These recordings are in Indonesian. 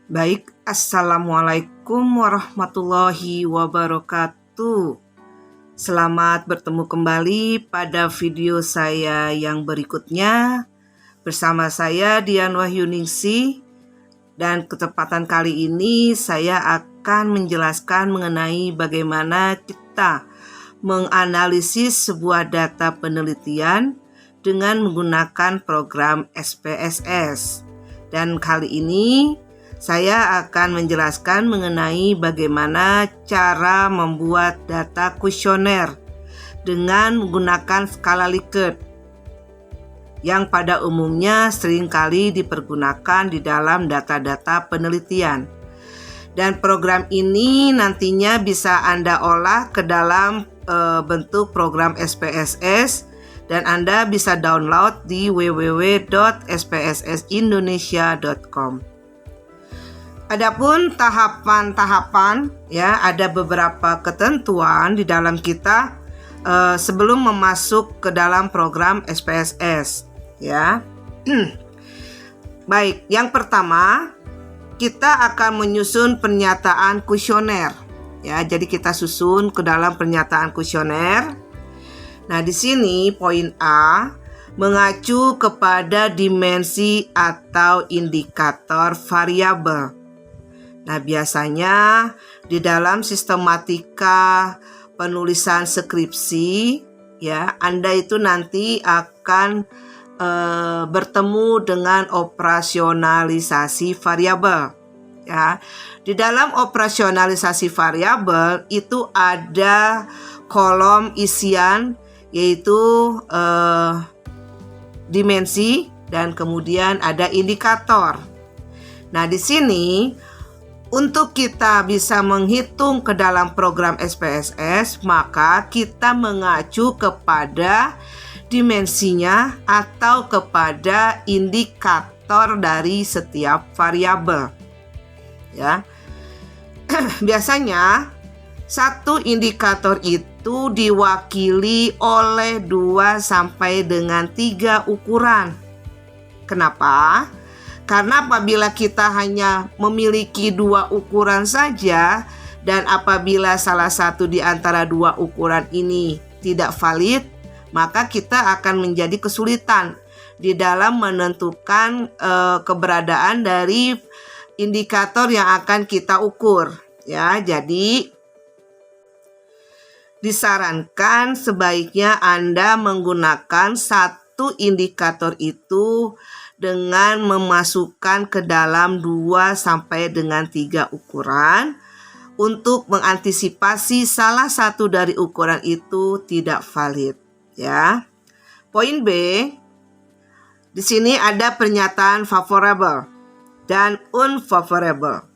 Baik, Assalamualaikum warahmatullahi wabarakatuh. Selamat bertemu kembali pada video saya yang berikutnya. Bersama saya Dian Wahyuningsih. Dan ketepatan kali ini saya akan menjelaskan mengenai bagaimana kita menganalisis sebuah data penelitian dengan menggunakan program SPSS. Dan kali ini saya akan menjelaskan mengenai bagaimana cara membuat data kuesioner dengan menggunakan skala Likert yang pada umumnya seringkali dipergunakan di dalam data-data penelitian. Dan program ini nantinya bisa Anda olah ke dalam bentuk program SPSS dan Anda bisa download di www.spssindonesia.com. Adapun tahapan-tahapan, ya, ada beberapa ketentuan di dalam kita sebelum memasuk ke dalam program SPSS, ya. Baik, yang pertama kita akan menyusun pernyataan kuesioner, ya. Jadi kita susun ke dalam pernyataan kuesioner. Nah, di sini poin A mengacu kepada dimensi atau indikator variabel. Nah, biasanya di dalam sistematika penulisan skripsi, ya, Anda itu nanti akan bertemu dengan operasionalisasi variabel. Ya, di dalam operasionalisasi variabel itu ada kolom isian, yaitu dimensi dan kemudian ada indikator. Nah, di sini untuk kita bisa menghitung ke dalam program SPSS, maka kita mengacu kepada dimensinya atau kepada indikator dari setiap variabel. Ya. Biasanya satu indikator itu diwakili oleh 2 sampai dengan 3 ukuran. Kenapa? Karena apabila kita hanya memiliki 2 ukuran saja dan apabila salah satu di antara 2 ukuran ini tidak valid, maka kita akan menjadi kesulitan di dalam menentukan keberadaan dari indikator yang akan kita ukur, ya. Jadi disarankan sebaiknya Anda menggunakan satu indikator itu dengan memasukkan ke dalam 2 sampai dengan 3 ukuran untuk mengantisipasi salah satu dari ukuran itu tidak valid, ya. Poin B, di sini ada pernyataan favorable dan unfavorable.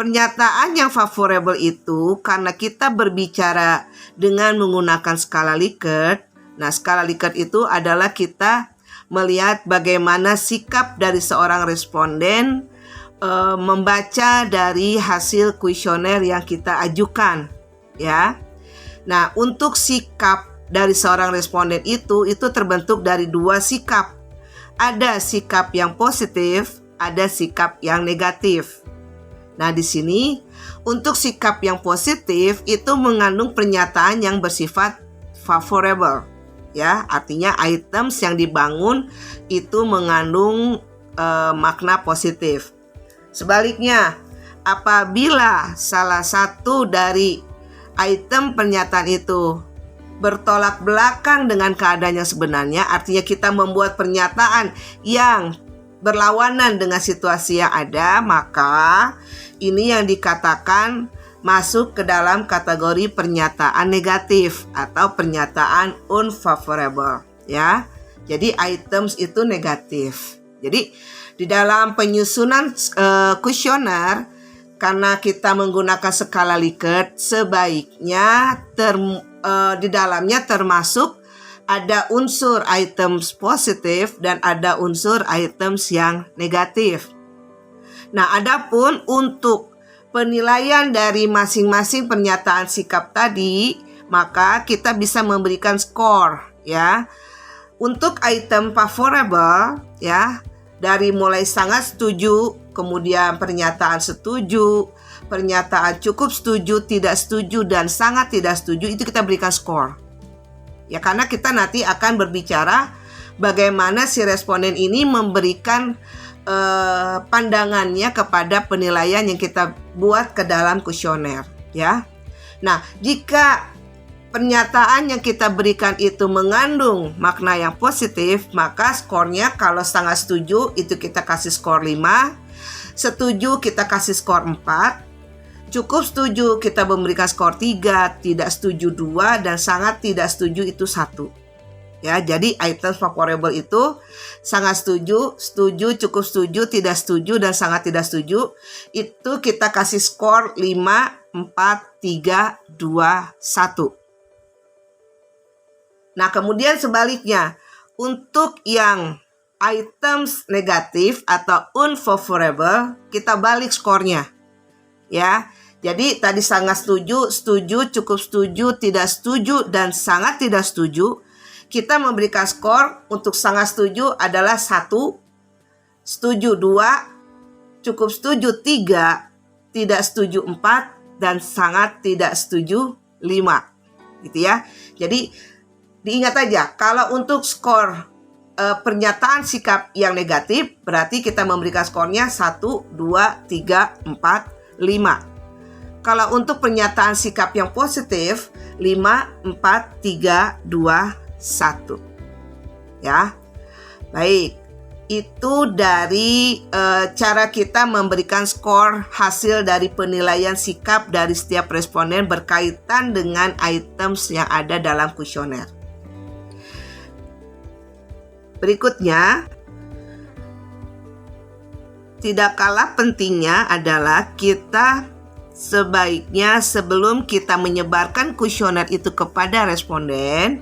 Pernyataan yang favorable itu karena kita berbicara dengan menggunakan skala Likert. Nah, skala Likert itu adalah kita melihat bagaimana sikap dari seorang responden membaca dari hasil kuesioner yang kita ajukan, ya. Nah, untuk sikap dari seorang responden itu terbentuk dari 2 sikap. Ada sikap yang positif, ada sikap yang negatif. Nah, di sini untuk sikap yang positif itu mengandung pernyataan yang bersifat favorable. Ya, artinya items yang dibangun itu mengandung makna positif. Sebaliknya, apabila salah satu dari item pernyataan itu bertolak belakang dengan keadaan yang sebenarnya, artinya kita membuat pernyataan yang berlawanan dengan situasi yang ada, maka ini yang dikatakan masuk ke dalam kategori pernyataan negatif atau pernyataan unfavorable, ya. Jadi items itu negatif. Jadi di dalam penyusunan kuesioner, karena kita menggunakan skala Likert, sebaiknya di dalamnya termasuk ada unsur items positif dan ada unsur items yang negatif. Nah, adapun untuk penilaian dari masing-masing pernyataan sikap tadi, maka kita bisa memberikan skor, ya. Untuk item favorable, ya, Dari mulai sangat setuju, kemudian pernyataan setuju, pernyataan cukup setuju, tidak setuju, dan sangat tidak setuju, itu kita berikan skor. Ya, karena kita nanti akan berbicara bagaimana si responden ini memberikan pandangannya kepada penilaian yang kita buat ke dalam kuesioner, ya. Nah, jika pernyataan yang kita berikan itu mengandung makna yang positif, maka skornya kalau sangat setuju itu kita kasih skor 5, setuju kita kasih skor 4, cukup setuju kita memberikan skor 3, tidak setuju 2, dan sangat tidak setuju itu 1. Ya, jadi items favorable itu sangat setuju, setuju, cukup setuju, tidak setuju, dan sangat tidak setuju. Itu kita kasih skor 5, 4, 3, 2, 1. Nah, kemudian sebaliknya, untuk yang items negatif atau unfavorable, kita balik skornya. Ya, jadi tadi sangat setuju, setuju, cukup setuju, tidak setuju, dan sangat tidak setuju. Kita memberikan skor untuk sangat setuju adalah 1, setuju 2, cukup setuju 3, tidak setuju 4, dan sangat tidak setuju 5. Gitu ya. Jadi diingat aja, kalau untuk skor pernyataan sikap yang negatif, berarti kita memberikan skornya 1, 2, 3, 4, 5. Kalau untuk pernyataan sikap yang positif, 5, 4, 3, 2, 1. Ya. Baik. Itu dari cara kita memberikan skor hasil dari penilaian sikap dari setiap responden berkaitan dengan items yang ada dalam kuesioner. Berikutnya, tidak kalah pentingnya adalah kita sebaiknya sebelum kita menyebarkan kuesioner itu kepada responden,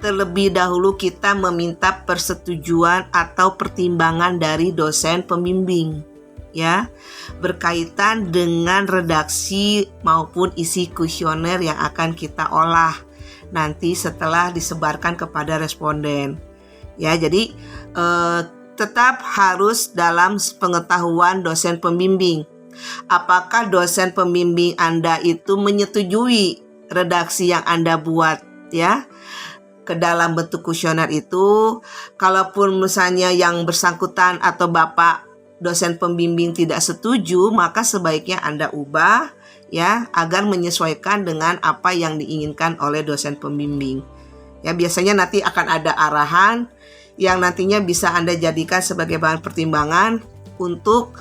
terlebih dahulu kita meminta persetujuan atau pertimbangan dari dosen pembimbing, ya, berkaitan dengan redaksi maupun isi kuesioner yang akan kita olah nanti setelah disebarkan kepada responden. Ya, jadi tetap harus dalam pengetahuan dosen pembimbing. Apakah dosen pembimbing Anda itu menyetujui redaksi yang Anda buat, ya, ke dalam bentuk kuesioner itu? Kalaupun misalnya yang bersangkutan atau Bapak dosen pembimbing tidak setuju, maka sebaiknya Anda ubah, ya, agar menyesuaikan dengan apa yang diinginkan oleh dosen pembimbing. Ya, biasanya nanti akan ada arahan yang nantinya bisa Anda jadikan sebagai bahan pertimbangan untuk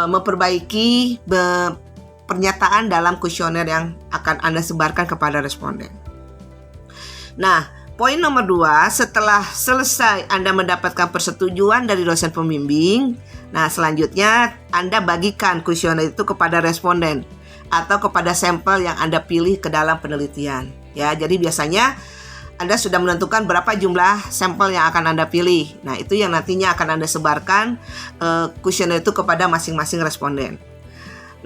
memperbaiki pernyataan dalam kuesioner yang akan Anda sebarkan kepada responden. Nah, poin nomor 2, setelah selesai Anda mendapatkan persetujuan dari dosen pembimbing, nah selanjutnya Anda bagikan kuesioner itu kepada responden atau kepada sampel yang Anda pilih ke dalam penelitian. Ya, jadi biasanya Anda sudah menentukan berapa jumlah sampel yang akan Anda pilih. Nah, itu yang nantinya akan Anda sebarkan kuesioner itu kepada masing-masing responden.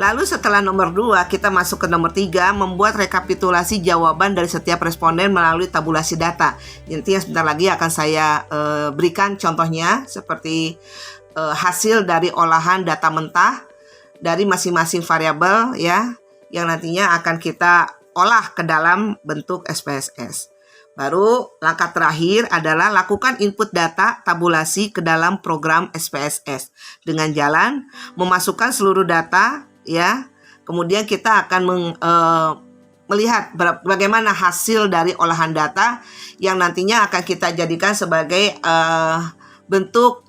Lalu setelah nomor 2, kita masuk ke nomor 3, membuat rekapitulasi jawaban dari setiap responden melalui tabulasi data. Nanti sebentar lagi akan saya berikan contohnya, seperti hasil dari olahan data mentah dari masing-masing variabel, ya, yang nantinya akan kita olah ke dalam bentuk SPSS. Baru langkah terakhir adalah lakukan input data tabulasi ke dalam program SPSS dengan jalan memasukkan seluruh data, ya. Kemudian kita akan melihat bagaimana hasil dari olahan data yang nantinya akan kita jadikan sebagai bentuk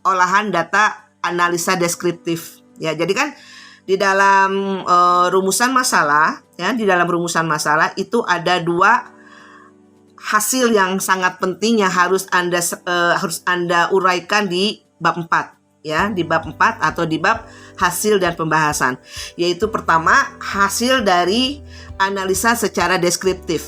olahan data analisa deskriptif. Ya, jadi kan di dalam rumusan masalah, ya, di dalam rumusan masalah itu ada 2 hasil yang sangat penting yang harus Anda uraikan di bab 4, ya, di bab 4 atau di bab hasil dan pembahasan. Yaitu pertama, hasil dari analisa secara deskriptif,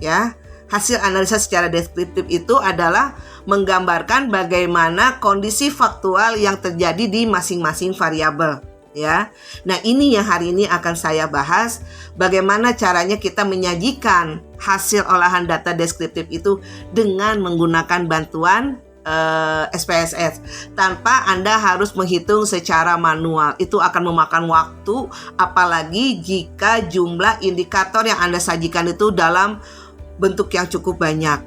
ya. Hasil analisa secara deskriptif itu adalah menggambarkan bagaimana kondisi faktual yang terjadi di masing-masing variabel, ya. Nah, ini yang hari ini akan saya bahas, bagaimana caranya kita menyajikan hasil olahan data deskriptif itu dengan menggunakan bantuan SPSS tanpa Anda harus menghitung secara manual. Itu akan memakan waktu, apalagi jika jumlah indikator yang Anda sajikan itu dalam bentuk yang cukup banyak.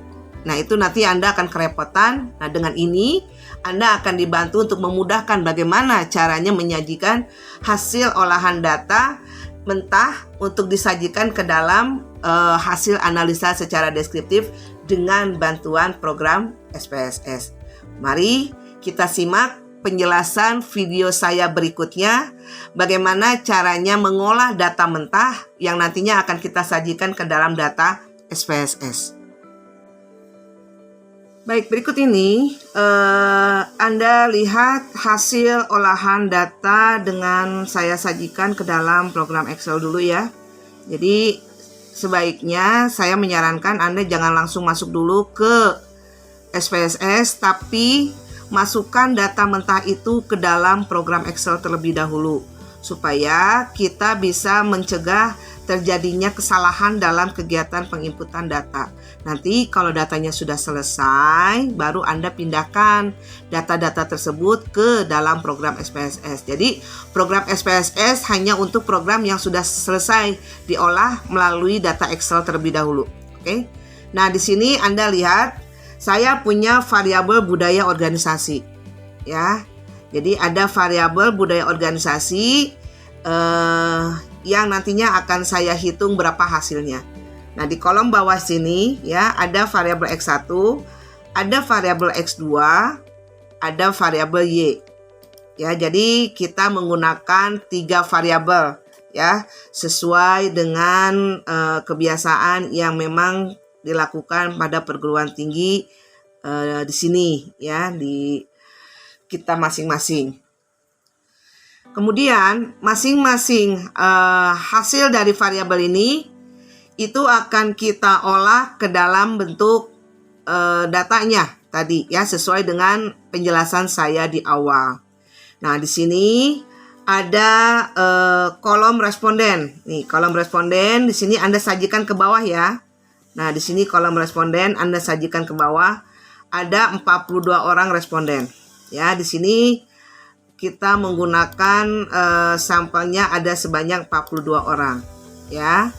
Nah, itu nanti Anda akan kerepotan. Nah, dengan ini Anda akan dibantu untuk memudahkan bagaimana caranya menyajikan hasil olahan data mentah untuk disajikan ke dalam hasil analisa secara deskriptif dengan bantuan program SPSS. Mari kita simak penjelasan video saya berikutnya, bagaimana caranya mengolah data mentah yang nantinya akan kita sajikan ke dalam data SPSS. Baik, berikut ini Anda lihat hasil olahan data dengan saya sajikan ke dalam program Excel dulu ya. Jadi sebaiknya saya menyarankan Anda jangan langsung masuk dulu ke SPSS, tapi masukkan data mentah itu ke dalam program Excel terlebih dahulu, supaya kita bisa mencegah terjadinya kesalahan dalam kegiatan penginputan data. Nanti kalau datanya sudah selesai, baru Anda pindahkan data-data tersebut ke dalam program SPSS. Jadi program SPSS hanya untuk program yang sudah selesai diolah melalui data Excel terlebih dahulu. Oke. Nah, di sini Anda lihat saya punya variabel budaya organisasi. Ya. Jadi ada variabel budaya organisasi yang nantinya akan saya hitung berapa hasilnya. Nah, di kolom bawah sini ya ada variabel X1, ada variabel X2, ada variabel Y. Ya, jadi kita menggunakan 3 variabel ya, sesuai dengan kebiasaan yang memang dilakukan pada perguruan tinggi di sini ya, di kita masing-masing. Kemudian masing-masing hasil dari variabel ini itu akan kita olah ke dalam bentuk datanya tadi ya, sesuai dengan penjelasan saya di awal. Nah, di sini ada kolom responden. Nih, kolom responden di sini Anda sajikan ke bawah ya. Nah, di sini kolom responden Anda sajikan ke bawah. Ada 42 orang responden. Ya, di sini kita menggunakan sampelnya ada sebanyak 42 orang. Ya.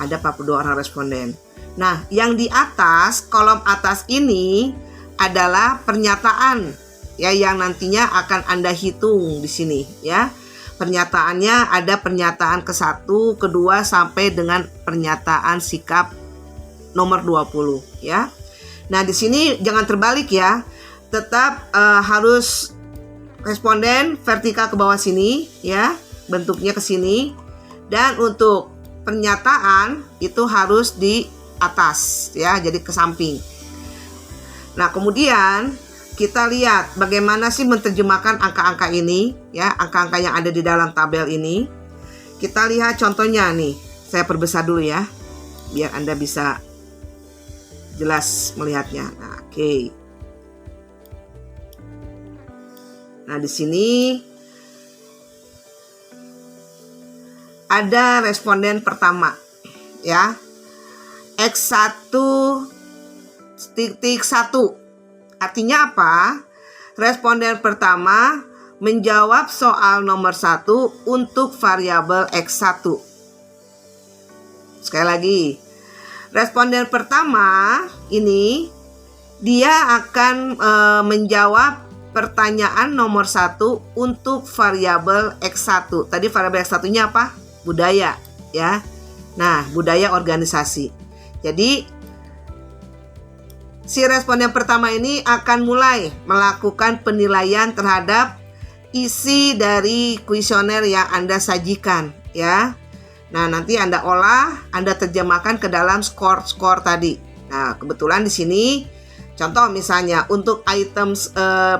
Ada 42 orang responden. Nah, yang di atas, kolom atas ini adalah pernyataan ya yang nantinya akan Anda hitung di sini ya. Pernyataannya ada pernyataan ke-1, ke-2 sampai dengan pernyataan sikap nomor 20 ya. Nah, di sini jangan terbalik ya. Tetap harus responden vertikal ke bawah sini ya, bentuknya ke sini. Dan untuk pernyataan itu harus di atas ya, jadi ke samping. Nah, kemudian kita lihat bagaimana sih menerjemahkan angka-angka ini ya, angka-angka yang ada di dalam tabel ini. Kita lihat contohnya nih. Saya perbesar dulu ya, biar Anda bisa jelas melihatnya. Nah, oke. Nah, di sini ada responden pertama ya, X1 titik 1. Artinya apa? Responden pertama menjawab soal nomor 1 untuk variabel X1. Sekali lagi, responden pertama ini dia akan menjawab pertanyaan nomor 1 untuk variabel X1. Tadi variabel X1-nya apa? Budaya ya. Nah, budaya organisasi. Jadi si responden pertama ini akan mulai melakukan penilaian terhadap isi dari kuesioner yang Anda sajikan ya. Nah, nanti Anda olah, Anda terjemahkan ke dalam skor tadi. Nah, kebetulan di sini contoh misalnya untuk item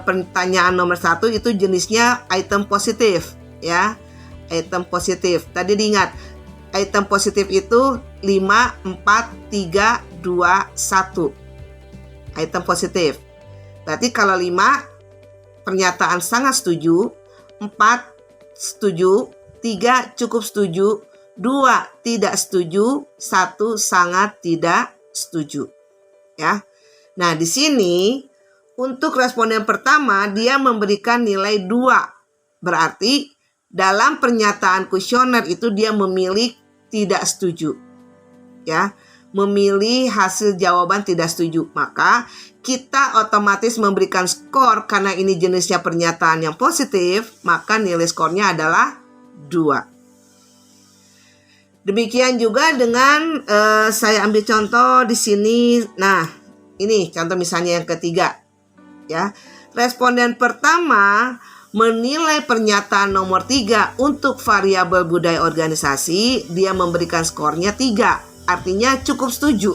pertanyaan nomor 1 itu jenisnya item positif ya. Item positif. Tadi diingat, item positif itu 5, 4, 3, 2, 1. Item positif. Berarti kalau 5 pernyataan sangat setuju, 4 setuju, 3 cukup setuju, 2 tidak setuju, 1 sangat tidak setuju. Ya. Nah, di sini Untuk responden pertama, dia memberikan nilai 2. Berarti dalam pernyataan kuesioner itu dia memilih tidak setuju. Ya, memilih hasil jawaban tidak setuju. Maka kita otomatis memberikan skor karena ini jenisnya pernyataan yang positif, maka nilai skornya adalah 2. Demikian juga dengan saya ambil contoh di sini. Nah, ini contoh misalnya yang ketiga. Ya, responden pertama menilai pernyataan nomor 3 untuk variabel budaya organisasi, dia memberikan skornya 3. Artinya cukup setuju.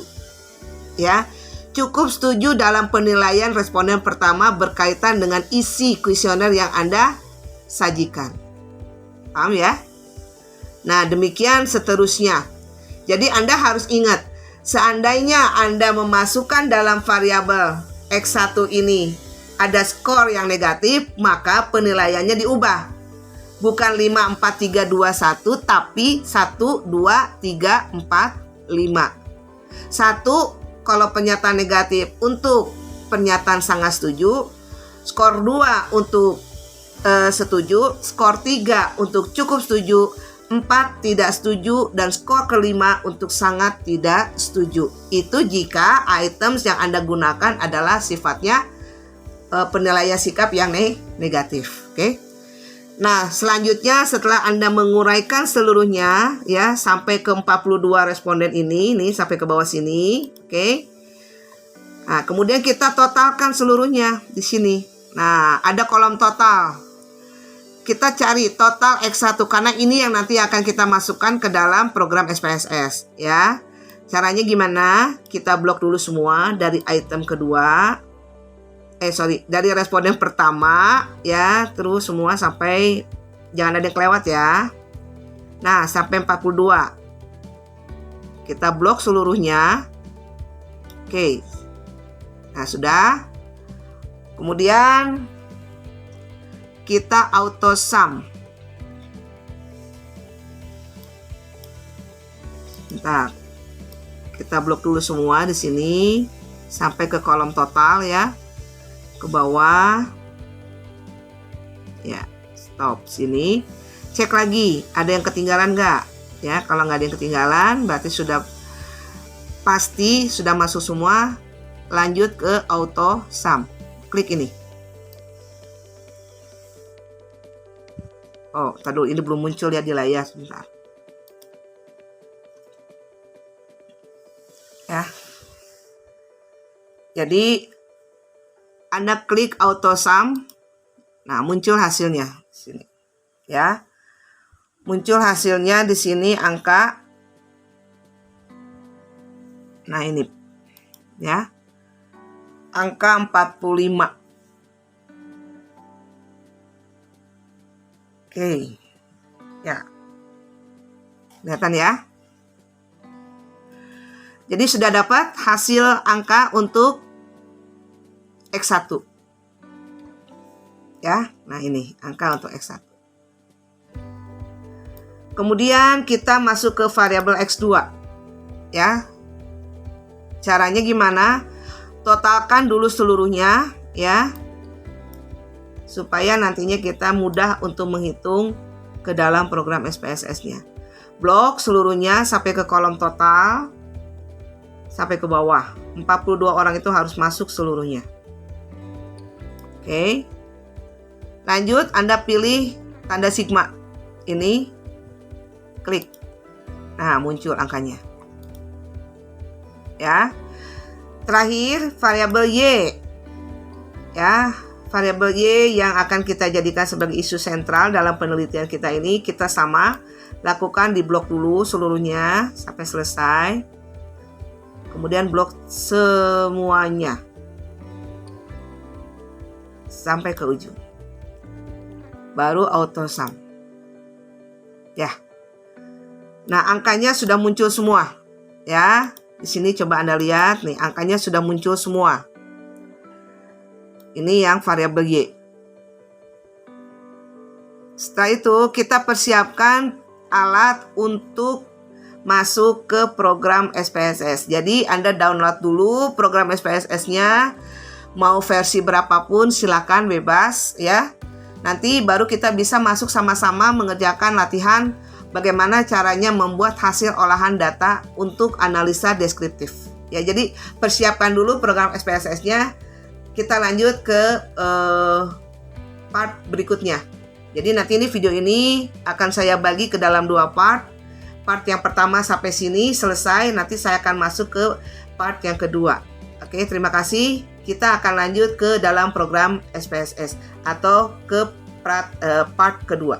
Ya, cukup setuju dalam penilaian responden pertama berkaitan dengan isi kuesioner yang Anda sajikan. Paham ya? Nah, demikian seterusnya. Jadi Anda harus ingat, seandainya Anda memasukkan dalam variabel X1 ini ada skor yang negatif, maka penilaiannya diubah. Bukan 5, 4, 3, 2, 1, tapi 1, 2, 3, 4, 5. 1 kalau pernyataan negatif untuk pernyataan sangat setuju, skor 2 untuk setuju, skor 3 untuk cukup setuju, 4 tidak setuju, dan skor kelima untuk sangat tidak setuju. Itu jika items yang Anda gunakan adalah sifatnya penilaian sikap yang negatif. Oke. Nah, selanjutnya setelah Anda menguraikan seluruhnya ya sampai ke 42 responden ini sampai ke bawah sini, oke. Nah, kemudian kita totalkan seluruhnya di sini. Nah, ada kolom total. Kita cari total X1 karena ini yang nanti akan kita masukkan ke dalam program SPSS ya. Caranya gimana? Kita blok dulu semua dari item kedua. Dari responden pertama ya, terus semua sampai, jangan ada yang kelewat ya. Nah, sampai 42. Kita blok seluruhnya. Oke. Nah, sudah. Kemudian kita auto sum. Bentar. Kita blok dulu semua di sini sampai ke kolom total ya. Ke bawah ya, stop sini, cek lagi ada yang ketinggalan nggak ya. Kalau nggak ada yang ketinggalan berarti sudah pasti sudah masuk semua. Lanjut ke auto sum, klik ini. Oh, tadi dulu, ini belum muncul ya di layar, sebentar ya. Jadi Anda klik auto sum. Nah, muncul hasilnya sini. Ya. Muncul hasilnya di sini angka. Nah, ini. Ya. Angka 45. Oke. Ya. Kelihatan ya? Jadi sudah dapat hasil angka untuk X1 ya. Nah, ini angka untuk X1. Kemudian kita masuk ke variabel X2 ya. Caranya gimana? Totalkan dulu seluruhnya ya, supaya nantinya kita mudah untuk menghitung ke dalam program SPSS-nya. Blok seluruhnya sampai ke kolom total, sampai ke bawah. 42 orang itu harus masuk seluruhnya. Oke. Lanjut, Anda pilih tanda sigma. Ini klik. Nah, muncul angkanya. Ya. Terakhir, variabel Y. Ya, variabel Y yang akan kita jadikan sebagai isu sentral dalam penelitian kita ini, kita sama lakukan di blok dulu seluruhnya sampai selesai. Kemudian blok semuanya sampai ke ujung. Baru auto sum. Ya. Nah, angkanya sudah muncul semua. Ya. Di sini coba Anda lihat nih, angkanya sudah muncul semua. Ini yang variabel Y. Setelah itu kita persiapkan alat untuk masuk ke program SPSS. Jadi Anda download dulu program SPSS-nya, mau versi berapapun silakan bebas ya. Nanti baru kita bisa masuk sama-sama mengerjakan latihan bagaimana caranya membuat hasil olahan data untuk analisa deskriptif. Ya, jadi persiapkan dulu program SPSS-nya. Kita lanjut ke part berikutnya. Jadi nanti video ini akan saya bagi ke dalam 2 part. Part yang pertama sampai sini selesai, nanti saya akan masuk ke part yang kedua. Oke, terima kasih. Kita akan lanjut ke dalam program SPSS atau ke part kedua.